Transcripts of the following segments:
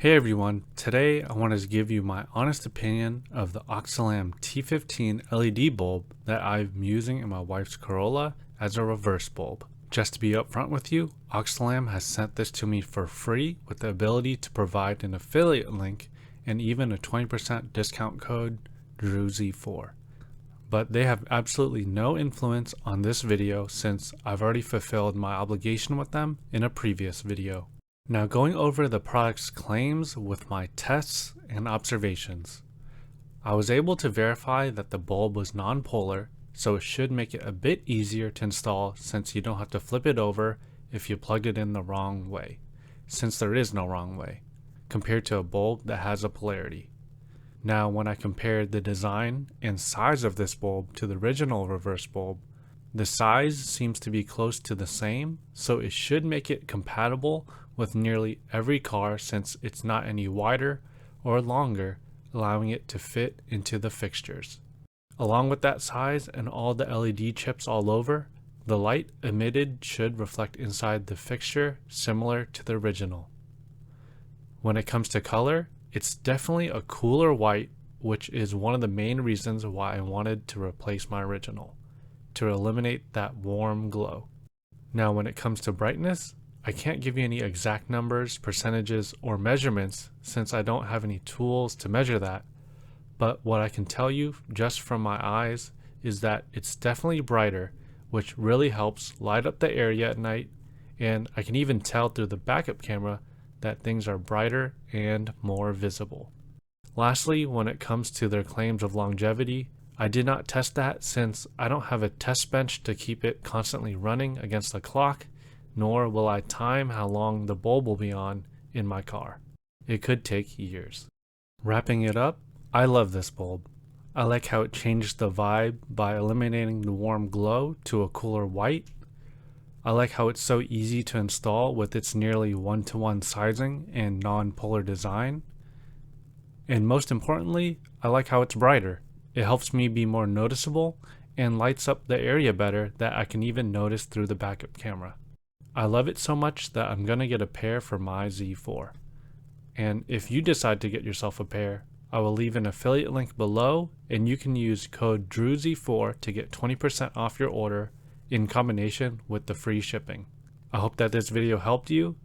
Hey everyone, today I wanted to give you my honest opinion of the Oxilam T15 LED bulb that I'm using in my wife's Corolla as a reverse bulb. Just to be upfront with you, Oxilam has sent this to me for free with the ability to provide an affiliate link and even a 20% discount code DREWZ4. But they have absolutely no influence on this video since I've already fulfilled my obligation with them in a previous video. Now going over the product's claims with my tests and observations. I was able to verify that the bulb was non-polar, so it should make it a bit easier to install since you don't have to flip it over if you plugged it in the wrong way, since there is no wrong way, compared to a bulb that has a polarity. Now when I compared the design and size of this bulb to the original reverse bulb, the size seems to be close to the same, so it should make it compatible with nearly every car since it's not any wider or longer, allowing it to fit into the fixtures. Along with that size and all the LED chips all over, the light emitted should reflect inside the fixture similar to the original. When it comes to color, it's definitely a cooler white, which is one of the main reasons why I wanted to replace my original, to eliminate that warm glow. Now when it comes to brightness, I can't give you any exact numbers, percentages, or measurements since I don't have any tools to measure that, but what I can tell you just from my eyes is that it's definitely brighter, which really helps light up the area at night, and I can even tell through the backup camera that things are brighter and more visible. Lastly, when it comes to their claims of longevity, I did not test that since I don't have a test bench to keep it constantly running against the clock, nor will I time how long the bulb will be on in my car. It could take years. Wrapping it up, I love this bulb. I like how it changed the vibe by eliminating the warm glow to a cooler white. I like how it's so easy to install with its nearly one-to-one sizing and non-polar design. And most importantly, I like how it's brighter. It helps me be more noticeable and lights up the area better that I can even notice through the backup camera. I love it so much that I'm going to get a pair for my Z4. And if you decide to get yourself a pair, I will leave an affiliate link below and you can use code DREWZ4 to get 20% off your order in combination with the free shipping. I hope that this video helped you.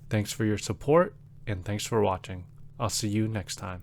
Thanks for your support and thanks for watching. I'll see you next time.